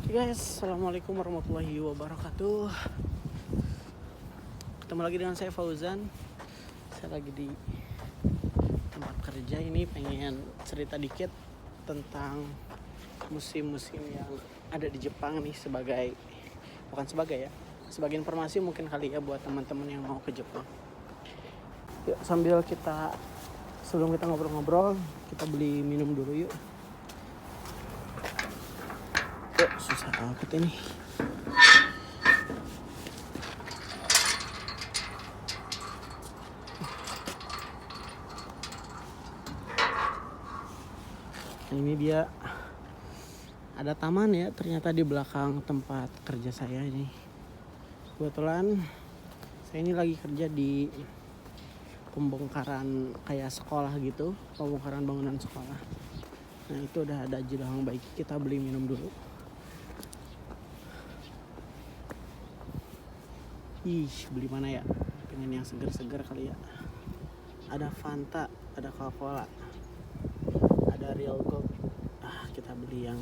Oke guys, assalamualaikum warahmatullahi wabarakatuh. Ketemu lagi dengan saya Fauzan. Saya lagi di tempat kerja ini, pengen cerita dikit tentang musim-musim yang ada di Jepang nih, sebagai informasi mungkin kali ya buat teman-teman yang mau ke Jepang. Yuk, sebelum kita ngobrol-ngobrol, kita beli minum dulu yuk. Susah amat ini. Ini dia, ada taman ya ternyata di belakang tempat kerja saya ini. Kebetulan saya ini lagi kerja di pembongkaran kayak sekolah gitu, pembongkaran bangunan sekolah. Nah itu udah ada jilong baik, kita beli minum dulu. Beli mana ya? Pengen yang seger-seger kali ya. Ada Fanta, ada Coca-Cola, ada Real Gold. Kita beli yang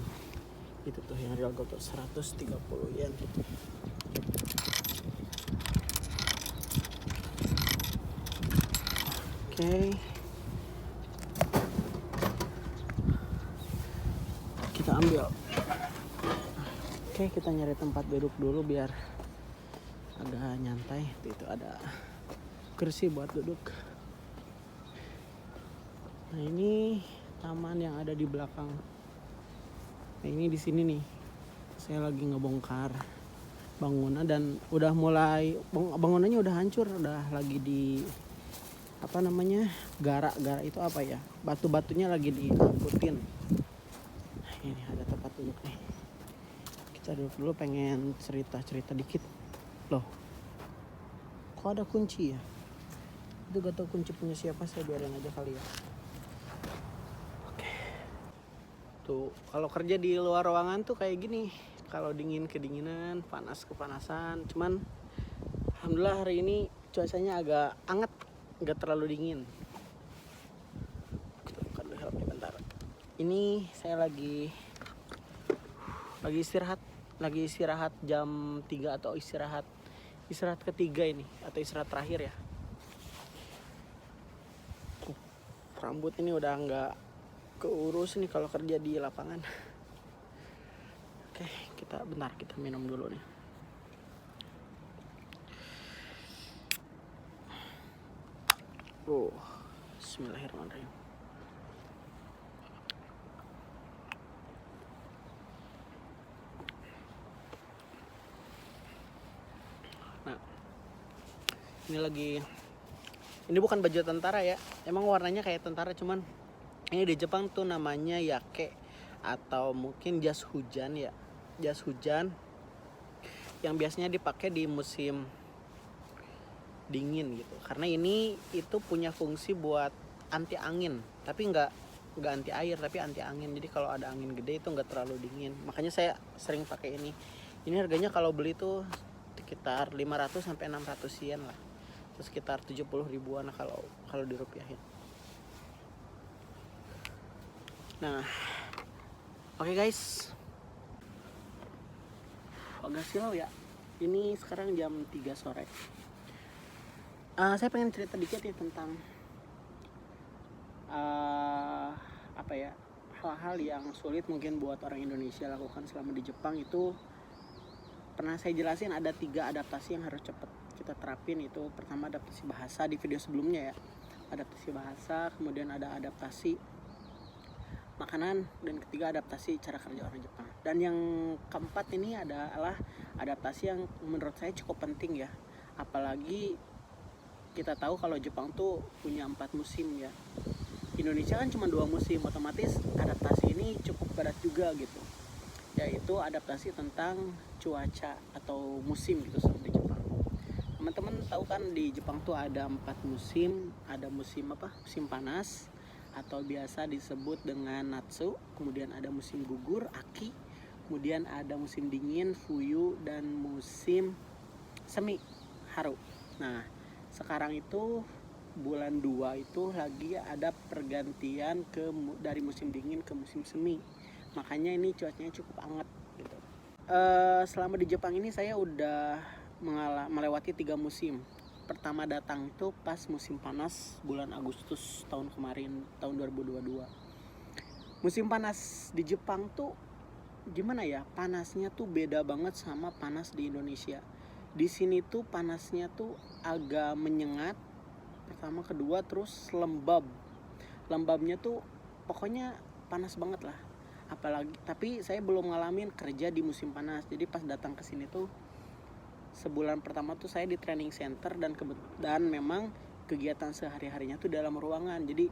itu tuh, yang Real Gold tuh 130 yen gitu. Oke. Kita ambil. Oke, kita nyari tempat duduk dulu biar agak nyantai. Itu ada kursi buat duduk. Nah ini taman yang ada di belakang. Nah ini di sini nih, saya lagi ngebongkar bangunan dan udah mulai bangunannya udah hancur, udah lagi di gara itu apa ya, batu-batunya lagi diangkutin. Nah, ini ada tempat duduk nih, kita duduk dulu, pengen cerita dikit. Loh, kok ada kunci ya? Itu gak tau kunci punya siapa, saya biarin aja kali ya. Oke. Tuh, kalau kerja di luar ruangan tuh kayak gini. Kalau dingin kedinginan, panas kepanasan. Cuman alhamdulillah hari ini cuacanya agak anget, nggak terlalu dingin. Kita buka dulu helmnya bentar. Ini saya lagi istirahat jam 3 atau istirahat ketiga ini, atau istirahat terakhir ya. Rambut ini udah nggak keurus nih kalau kerja di lapangan. Oke, kita minum dulu nih. Bismillahirrahmanirrahim. Nah, ini bukan baju tentara ya. Emang warnanya kayak tentara, cuman ini di Jepang tuh namanya yake, atau mungkin jas hujan ya. Jas hujan yang biasanya dipakai di musim dingin gitu. Karena ini itu punya fungsi buat anti angin, tapi nggak anti air, tapi anti angin. Jadi kalau ada angin gede itu nggak terlalu dingin. Makanya saya sering pakai ini. Ini harganya kalau beli tuh sekitar 500 sampai 600 yen lah. Terus sekitar 70 ribuan kalau dirupiahin. Nah, oke guys. Agak silau ya. Ini sekarang jam 3 sore. Saya pengen cerita dikit ya tentang hal-hal yang sulit mungkin buat orang Indonesia lakukan selama di Jepang. Itu pernah saya jelasin, ada 3 adaptasi yang harus cepat kita terapin. Itu pertama adaptasi bahasa di video sebelumnya ya, adaptasi bahasa, kemudian ada adaptasi makanan, dan ketiga adaptasi cara kerja orang Jepang. Dan yang keempat ini adalah adaptasi yang menurut saya cukup penting ya, apalagi kita tahu kalau Jepang tuh punya 4 musim ya. Indonesia kan cuma 2 musim, otomatis adaptasi ini cukup berat juga gitu, yaitu adaptasi tentang cuaca atau musim gitu di Jepang. Teman-teman tahu kan di Jepang tuh ada 4 musim. Ada musim musim panas atau biasa disebut dengan Natsu, kemudian ada musim gugur, Aki, kemudian ada musim dingin, Fuyu, dan musim semi, Haru. Nah, sekarang itu bulan 2 itu lagi ada pergantian dari musim dingin ke musim semi. Makanya ini cuacanya cukup hangat gitu. Selama di Jepang ini saya udah melewati 3 musim. Pertama datang itu pas musim panas bulan Agustus tahun kemarin, tahun 2022. Musim panas di Jepang tuh gimana ya, panasnya tuh beda banget sama panas di Indonesia. Di sini tuh panasnya tuh agak menyengat, pertama, kedua terus lembabnya tuh pokoknya panas banget lah. Apalagi, tapi saya belum ngalamin kerja di musim panas. Jadi pas datang ke sini tuh sebulan pertama tuh saya di training center, dan memang kegiatan sehari-harinya tuh dalam ruangan, jadi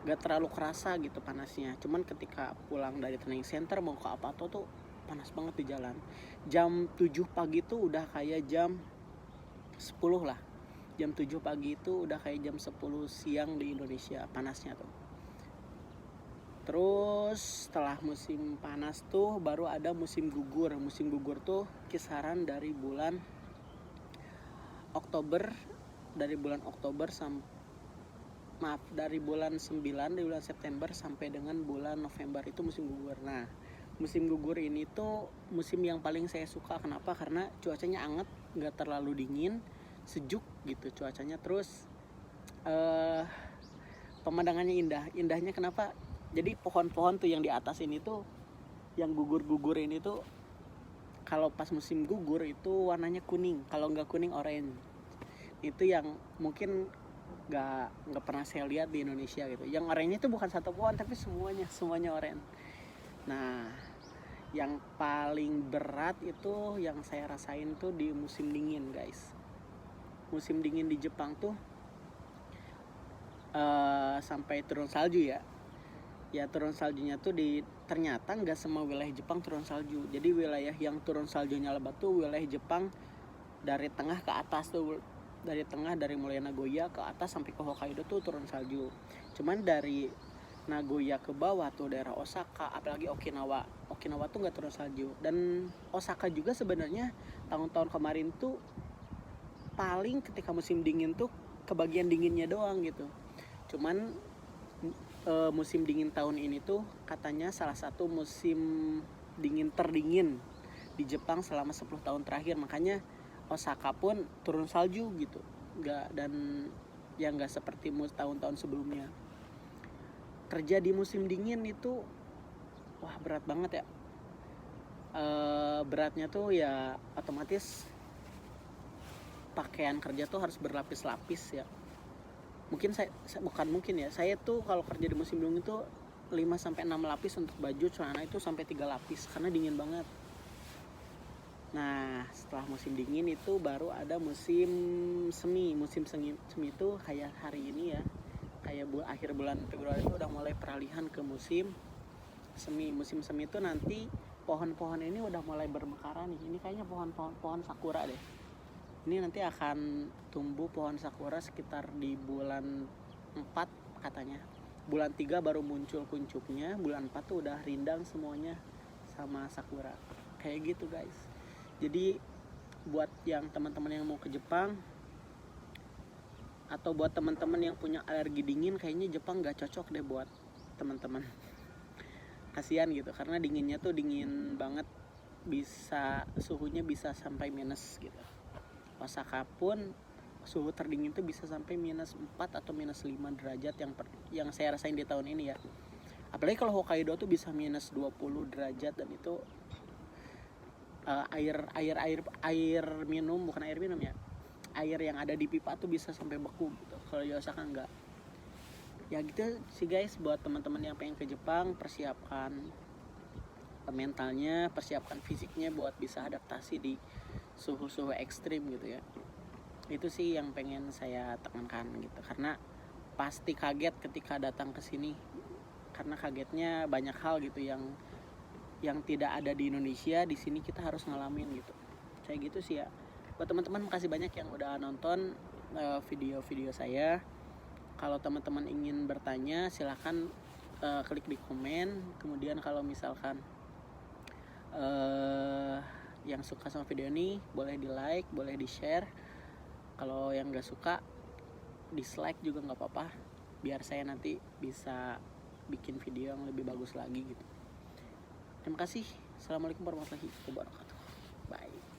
gak terlalu kerasa gitu panasnya. Cuman ketika pulang dari training center mau ke Apato tuh panas banget di jalan. Jam 7 pagi tuh udah kayak jam 10 lah. Jam 7 pagi itu udah kayak jam 10 siang di Indonesia panasnya tuh. Terus setelah musim panas tuh baru ada musim gugur. Musim gugur tuh kisaran dari bulan Oktober, dari bulan September sampai dengan bulan November itu musim gugur. Nah, musim gugur ini tuh musim yang paling saya suka. Kenapa? Karena cuacanya anget, nggak terlalu dingin, sejuk gitu cuacanya. Terus pemandangannya indahnya kenapa? Jadi pohon-pohon tuh yang di atas ini tuh, yang gugur ini tuh, kalau pas musim gugur itu warnanya kuning, kalau nggak kuning orange. Itu yang mungkin nggak pernah saya lihat di Indonesia gitu. Yang oranye itu bukan satu pohon tapi semuanya oranye. Nah, yang paling berat itu yang saya rasain tuh di musim dingin, guys. Musim dingin di Jepang tuh sampai turun salju ya. Ya, turun saljunya tuh ternyata nggak semua wilayah Jepang turun salju. Jadi wilayah yang turun saljunya lebat tuh wilayah Jepang dari tengah ke atas tuh, dari mulai Nagoya ke atas sampai ke Hokkaido tuh turun salju. Cuman dari Nagoya ke bawah tuh daerah Osaka, apalagi Okinawa tuh nggak turun salju. Dan Osaka juga sebenarnya tahun-tahun kemarin tuh paling ketika musim dingin tuh kebagian dinginnya doang gitu. Cuman musim dingin tahun ini tuh katanya salah satu musim dingin terdingin di Jepang selama 10 tahun terakhir. Makanya Osaka pun turun salju gitu. Nggak seperti tahun-tahun sebelumnya. Kerja di musim dingin itu wah berat banget ya. Beratnya tuh ya otomatis pakaian kerja tuh harus berlapis-lapis ya. Saya tuh kalau kerja di musim dingin itu 5-6 lapis untuk baju, celana itu sampai 3 lapis karena dingin banget. Nah, setelah musim dingin itu baru ada musim semi. Musim semi itu kayak hari ini ya, kayak akhir bulan Februari itu udah mulai peralihan ke musim semi. Musim semi itu nanti pohon-pohon ini udah mulai bermekaran nih. Ini kayaknya pohon sakura deh. Ini nanti akan tumbuh pohon sakura sekitar di bulan 4 katanya. Bulan 3 baru muncul kuncupnya, bulan 4 tuh udah rindang semuanya sama sakura. Kayak gitu, guys. Jadi buat yang teman-teman yang mau ke Jepang, atau buat teman-teman yang punya alergi dingin, kayaknya Jepang gak cocok deh buat teman-teman. Kasian gitu, karena dinginnya tuh dingin banget, suhunya bisa sampai minus gitu. Osaka pun suhu terdingin tuh bisa sampai -4 atau -5 derajat yang saya rasain di tahun ini ya. Apalagi kalau Hokkaido tuh bisa -20 derajat, dan itu air minum, bukan air minum ya, air yang ada di pipa tuh bisa sampai beku gitu. Kalau di Osaka enggak. Ya gitu sih guys, buat teman-teman yang pengen ke Jepang, persiapkan mentalnya, persiapkan fisiknya buat bisa adaptasi di suhu-suhu ekstrim gitu ya. Itu sih yang pengen saya tekankan gitu, karena pasti kaget ketika datang ke sini, karena kagetnya banyak hal gitu yang tidak ada di Indonesia, di sini kita harus ngalamin gitu. Kayak gitu sih ya. Buat teman-teman, makasih banyak yang udah nonton video-video saya. Kalau teman-teman ingin bertanya silahkan klik di komen. Kemudian kalau misalkan yang suka sama video ini boleh di like, boleh di share. Kalau yang gak suka dislike juga gak apa-apa, biar saya nanti bisa bikin video yang lebih bagus lagi gitu. Terima kasih. Assalamualaikum warahmatullahi wabarakatuh. Bye.